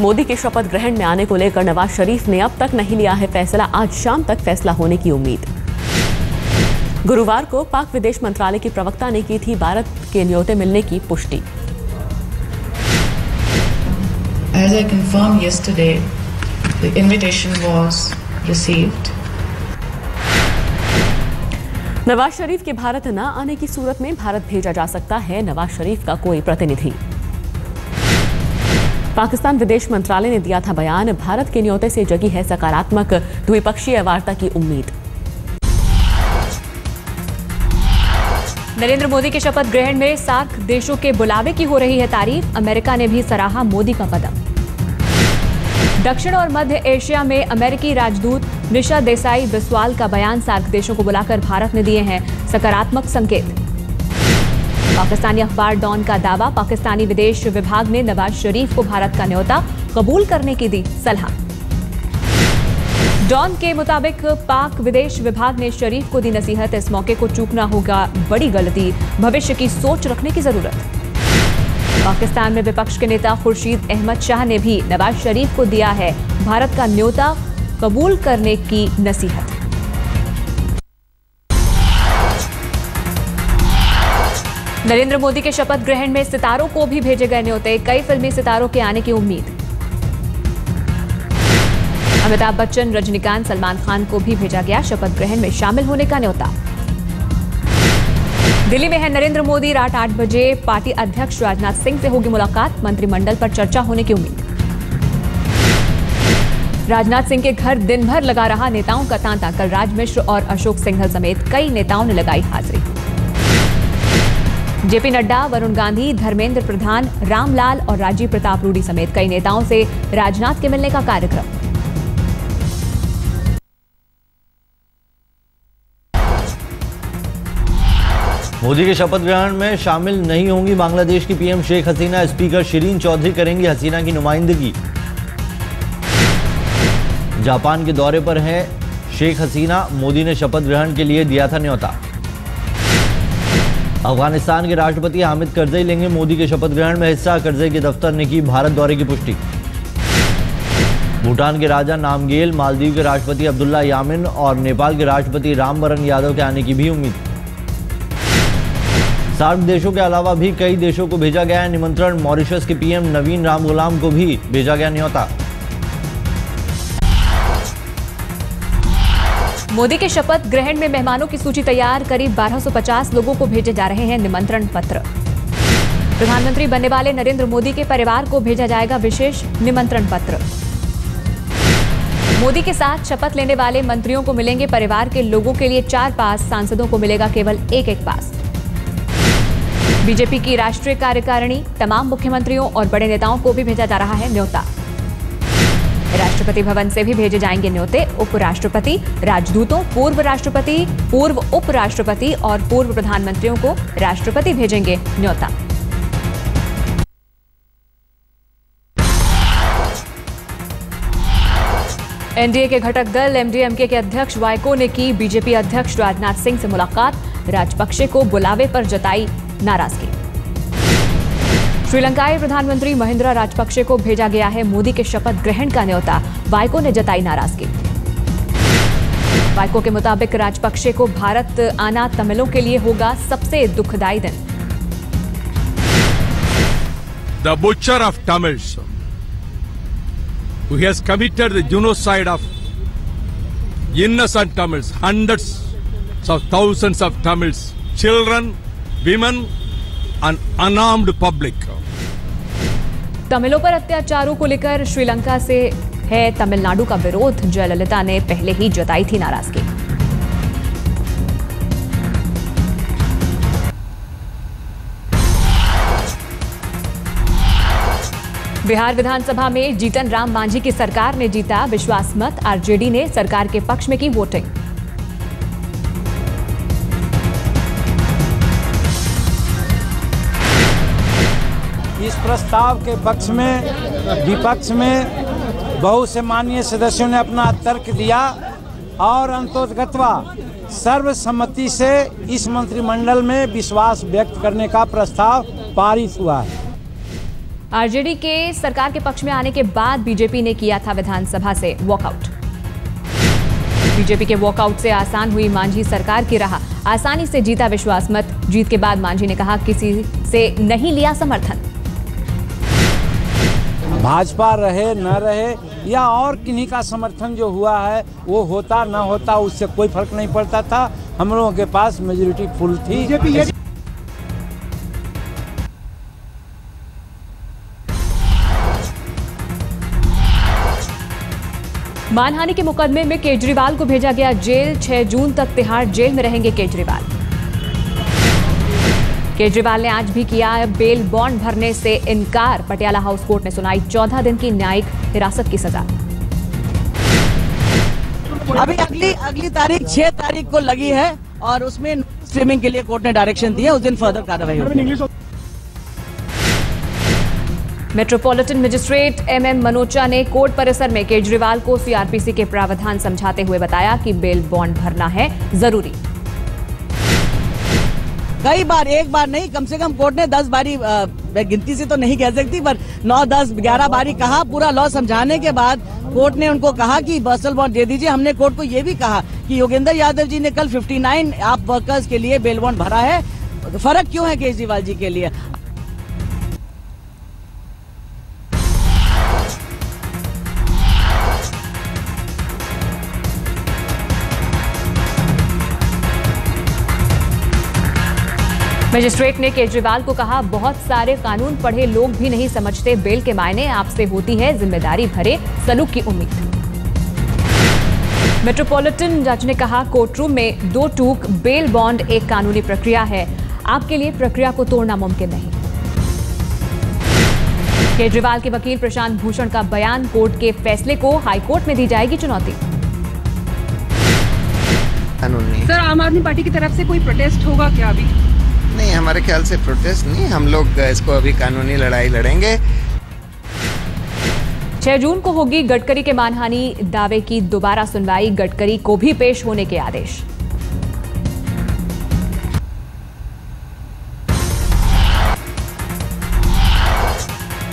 मोदी के शपथ ग्रहण में आने को लेकर नवाज शरीफ ने अब तक नहीं लिया है फैसला। आज शाम तक फैसला होने की उम्मीद। गुरुवार को पाक विदेश मंत्रालय की प्रवक्ता ने की थी भारत के न्योते मिलने की पुष्टि। As I confirmed yesterday, the invitation was received. Nawaz Sharif के भारत न आने की सूरत में भारत भेजा जा सकता है नवाज शरीफ का कोई प्रतिनिधि। पाकिस्तान विदेश मंत्रालय ने दिया था बयान, भारत के न्योते से जगी है सकारात्मक द्विपक्षीय वार्ता की उम्मीद। नरेंद्र मोदी के शपथ ग्रहण में सार्क देशों के बुलावे की हो रही है तारीफ। अमेरिका ने भी सराहा मोदी का कदम। दक्षिण और मध्य एशिया में अमेरिकी राजदूत निशा देसाई बिस्वाल का बयान, सार्क देशों को बुलाकर भारत ने दिए हैं सकारात्मक संकेत। पाकिस्तानी अखबार डॉन का दावा, पाकिस्तानी विदेश विभाग ने नवाज शरीफ को भारत का न्योता कबूल करने की दी सलाह। डॉन के मुताबिक पाक विदेश विभाग ने शरीफ को दी नसीहत, इस मौके को चूकना होगा बड़ी गलती, भविष्य की सोच रखने की जरूरत। पाकिस्तान में विपक्ष के नेता खुर्शीद अहमद शाह ने भी नवाज शरीफ को दिया है भारत का न्योता कबूल करने की नसीहत। नरेंद्र मोदी के शपथ ग्रहण में सितारों को भी भेजे गए न्योते, कई फिल्मी सितारों के आने की उम्मीद। अमिताभ बच्चन, रजनीकांत, सलमान खान को भी भेजा गया शपथ ग्रहण में शामिल होने का न्योता। दिल्ली में है नरेंद्र मोदी, रात 8 बजे पार्टी अध्यक्ष राजनाथ सिंह से होगी मुलाकात, मंत्रिमंडल पर चर्चा होने की उम्मीद। राजनाथ सिंह के घर दिन भर लगा रहा नेताओं का तांता, कलराज मिश्र और अशोक सिंघल समेत कई नेताओं ने लगाई हाजिरी। जेपी नड्डा, वरुण गांधी, धर्मेंद्र प्रधान, रामलाल और राजीव प्रताप रूडी समेत कई नेताओं से राजनाथ के मिलने का कार्यक्रम। मोदी के शपथ ग्रहण में शामिल नहीं होंगी बांग्लादेश की पीएम शेख हसीना, स्पीकर शिरीन चौधरी करेंगी हसीना की नुमाइंदगी। जापान के दौरे पर है शेख हसीना, मोदी ने शपथ ग्रहण के लिए दिया था न्योता। अफगानिस्तान के राष्ट्रपति हामिद करजई लेंगे मोदी के शपथ ग्रहण में हिस्सा, करजई के दफ्तर ने की भारत दौरे की पुष्टि। भूटान के राजा नामग्येल, मालदीव के राष्ट्रपति अब्दुल्ला यामिन और नेपाल के राष्ट्रपति रामवरण यादव के आने की भी उम्मीद। सार्क देशों के अलावा भी कई देशों को भेजा गया है निमंत्रण, मॉरिशस के पीएम नवीन राम गुलाम को भी भेजा गया न्योता। मोदी के शपथ ग्रहण में मेहमानों की सूची तैयार, करीब 1250 लोगों को भेजे जा रहे हैं निमंत्रण पत्र। प्रधानमंत्री बनने वाले नरेंद्र मोदी के परिवार को भेजा जाएगा विशेष निमंत्रण पत्र। मोदी के साथ शपथ लेने वाले मंत्रियों को मिलेंगे परिवार के लोगों के लिए 4 पास, सांसदों को मिलेगा केवल एक पास। बीजेपी की राष्ट्रीय कार्यकारिणी, तमाम मुख्यमंत्रियों और बड़े नेताओं को भी भेजा जा रहा है न्योता। राष्ट्रपति भवन से भी भेजे जाएंगे न्योते, उपराष्ट्रपति, राजदूतों, पूर्व राष्ट्रपति, पूर्व उपराष्ट्रपति और पूर्व प्रधानमंत्रियों को राष्ट्रपति भेजेंगे न्योता। एनडीए के घटक दल एमडीएमके के अध्यक्ष वाइको ने की बीजेपी अध्यक्ष राजनाथ सिंह से मुलाकात, राजपक्षे को बुलावे पर जताई नाराजगी। श्रीलंकाई प्रधानमंत्री महिंद्रा राजपक्षे को भेजा गया है मोदी के शपथ ग्रहण का न्योता, वाइको ने जताई नाराजगी। वाइको के मुताबिक राजपक्षे को भारत आना तमिलों के लिए होगा सबसे दुखदायी दिन। The butcher of Tamils, who has committed the genocide of innocent Tamils, hundreds of thousands of Tamils, children, women and unarmed public. तमिलों पर अत्याचारों को लेकर श्रीलंका से है तमिलनाडु का विरोध, जयललिता ने पहले ही जताई थी नाराजगी। बिहार विधानसभा में जीतन राम मांझी की सरकार ने जीता विश्वास मत, आरजेडी ने सरकार के पक्ष में की वोटिंग। इस प्रस्ताव के पक्ष में विपक्ष में बहुत से माननीय सदस्यों ने अपना तर्क दिया और अंततोगत्वा सर्वसम्मति से इस मंत्रिमंडल में विश्वास व्यक्त करने का प्रस्ताव पारित हुआ है। आरजेडी के सरकार के पक्ष में आने के बाद बीजेपी ने किया था विधानसभा से वॉकआउट। बीजेपी के वॉकआउट से आसान हुई मांझी सरकार की राह, आसानी से जीता विश्वास मत। जीत के बाद मांझी ने कहा किसी से नहीं लिया समर्थन। भाजपा रहे न रहे या और किन्हीं का समर्थन जो हुआ है वो होता न होता उससे कोई फर्क नहीं पड़ता था। हम लोगों के पास मेजोरिटी फुल थी। मानहानि के मुकदमे में केजरीवाल को भेजा गया जेल। 6 जून तक तिहाड़ जेल में रहेंगे केजरीवाल। केजरीवाल ने आज भी किया बेल बॉन्ड भरने से इनकार। पटियाला हाउस कोर्ट ने सुनाई 14 दिन की न्यायिक हिरासत की सजा। अभी अगली तारीख 6 तारीख को लगी है और उसमें स्ट्रीमिंग के लिए कोर्ट ने डायरेक्शन दिया। उस दिन फर्दर कार्रवाई होगी। मेट्रोपॉलिटन मजिस्ट्रेट MM मनोचा ने कोर्ट परिसर में केजरीवाल को CRPC के प्रावधान समझाते हुए बताया कि बेल बॉन्ड भरना है जरूरी। कई बार, एक बार नहीं, कम से कम कोर्ट ने 10 बारी, गिनती से तो नहीं कह सकती पर 9, 10, 11 बारी कहा। पूरा लॉ समझाने के बाद कोर्ट ने उनको कहा कि पर्सनल बॉन्ड दे दीजिए। हमने कोर्ट को ये भी कहा कि योगेंद्र यादव जी ने कल 59 आप वर्कर्स के लिए बेल बॉन्ड भरा है, फर्क क्यों है केजरीवाल जी के लिए। मजिस्ट्रेट ने केजरीवाल को कहा बहुत सारे कानून पढ़े लोग भी नहीं समझते बेल के मायने। आपसे होती है जिम्मेदारी भरे सलूक की उम्मीद। मेट्रोपॉलिटन जज ने कहा कोर्टरूम में 2 टूक, बेल बॉन्ड एक कानूनी प्रक्रिया है। आपके लिए प्रक्रिया को तोड़ना मुमकिन नहीं। केजरीवाल के वकील प्रशांत भूषण का बयान, कोर्ट के फैसले को हाईकोर्ट में दी जाएगी चुनौती। सर, आम आदमी पार्टी की तरफ से कोई प्रोटेस्ट होगा क्या? अभी नहीं, हमारे ख्याल से प्रोटेस्ट नहीं, हम लोग इसको अभी कानूनी लड़ाई लड़ेंगे। 6 जून को होगी गडकरी के मानहानि दावे की दोबारा सुनवाई। गडकरी को भी पेश होने के आदेश।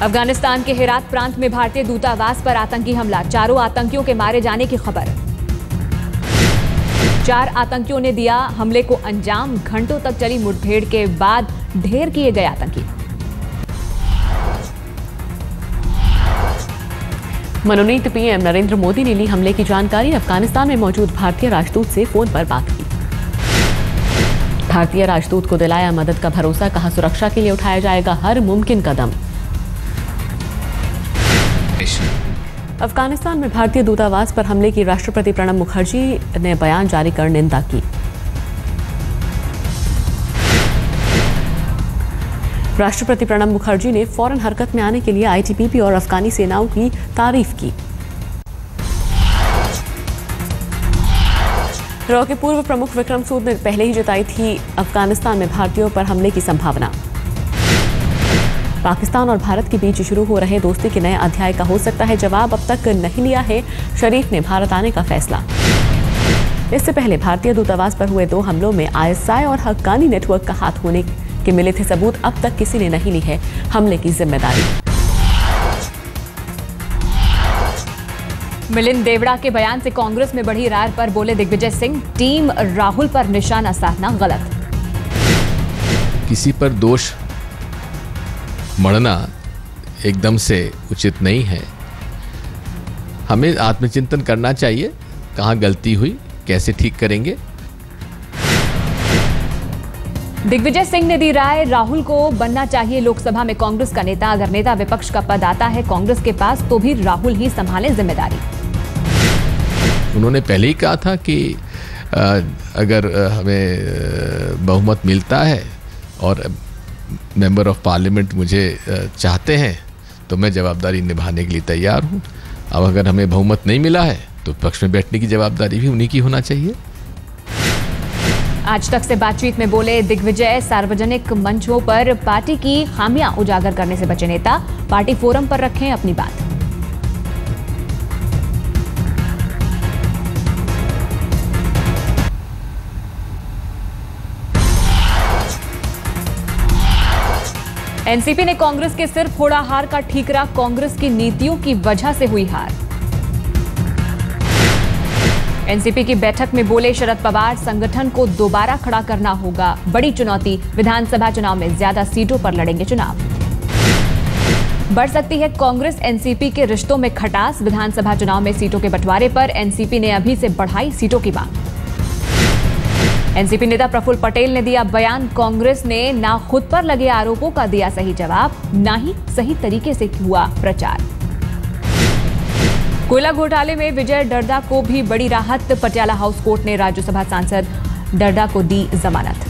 अफगानिस्तान के हेरात प्रांत में भारतीय दूतावास पर आतंकी हमला, 4 आतंकियों के मारे जाने की खबर। 4 आतंकियों ने दिया हमले को अंजाम। घंटों तक चली मुठभेड़ के बाद ढेर किए गए आतंकी। मनोनीत PM नरेंद्र मोदी ने ली हमले की जानकारी। अफगानिस्तान में मौजूद भारतीय राजदूत से फोन पर बात की। भारतीय राजदूत को दिलाया मदद का भरोसा, कहा सुरक्षा के लिए उठाया जाएगा हर मुमकिन कदम। अफगानिस्तान में भारतीय दूतावास पर हमले की राष्ट्रपति प्रणब मुखर्जी ने बयान जारी कर निंदा की। राष्ट्रपति प्रणब मुखर्जी ने फौरन हरकत में आने के लिए ITBP और अफगानी सेनाओं की तारीफ की। रॉ के पूर्व प्रमुख विक्रम सूद ने पहले ही जताई थी अफगानिस्तान में भारतीयों पर हमले की संभावना। पाकिस्तान और भारत के बीच शुरू हो रहे दोस्ती के नए अध्याय का हो सकता है जवाब। अब तक नहीं लिया है शरीफ ने भारत आने का फैसला। इससे पहले भारतीय दूतावास पर हुए 2 हमलों में ISI और हक्कानी नेटवर्क का हाथ होने के मिले थे सबूत। अब तक किसी ने नहीं ली है हमले की जिम्मेदारी। मिलिंद देवड़ा के बयान से कांग्रेस में बढ़ी रार पर बोले दिग्विजय सिंह, टीम राहुल पर निशाना साधना गलत। किसी पर दोष मढ़ना एकदम से उचित नहीं है। हमें आत्मचिंतन करना चाहिए, कहाँ गलती हुई, कैसे ठीक करेंगे। दिग्विजय सिंह ने दी राय, राहुल को बनना चाहिए लोकसभा में कांग्रेस का नेता। अगर नेता विपक्ष का पद आता है कांग्रेस के पास तो भी राहुल ही संभालें जिम्मेदारी। उन्होंने पहले ही कहा था कि अगर हमें बहुमत मिलता है और मेंबर ऑफ पार्लियामेंट मुझे चाहते हैं तो मैं जवाबदारी निभाने के लिए तैयार हूं। अब अगर हमें बहुमत नहीं मिला है तो पक्ष में बैठने की जवाबदारी भी उन्हीं की होना चाहिए। आज तक से बातचीत में बोले दिग्विजय, सार्वजनिक मंचों पर पार्टी की खामियां उजागर करने से बचे नेता। पार्टी फोरम पर रखें अपनी बात। एनसीपी ने कांग्रेस के सिर फोड़ा हार का ठीकरा, कांग्रेस की नीतियों की वजह से हुई हार। एनसीपी की बैठक में बोले शरद पवार, संगठन को दोबारा खड़ा करना होगा बड़ी चुनौती, विधानसभा चुनाव में ज्यादा सीटों पर लड़ेंगे चुनाव। बढ़ सकती है कांग्रेस एनसीपी के रिश्तों में खटास, विधानसभा चुनाव में सीटों के बंटवारे पर एनसीपी ने अभी से बढ़ाई सीटों की मांग। एनसीपी नेता प्रफुल्ल पटेल ने दिया बयान, कांग्रेस ने ना खुद पर लगे आरोपों का दिया सही जवाब, ना ही सही तरीके से हुआ प्रचार। कोयला घोटाले में विजय डड्डा को भी बड़ी राहत, पटियाला हाउस कोर्ट ने राज्यसभा सांसद डड्डा को दी जमानत।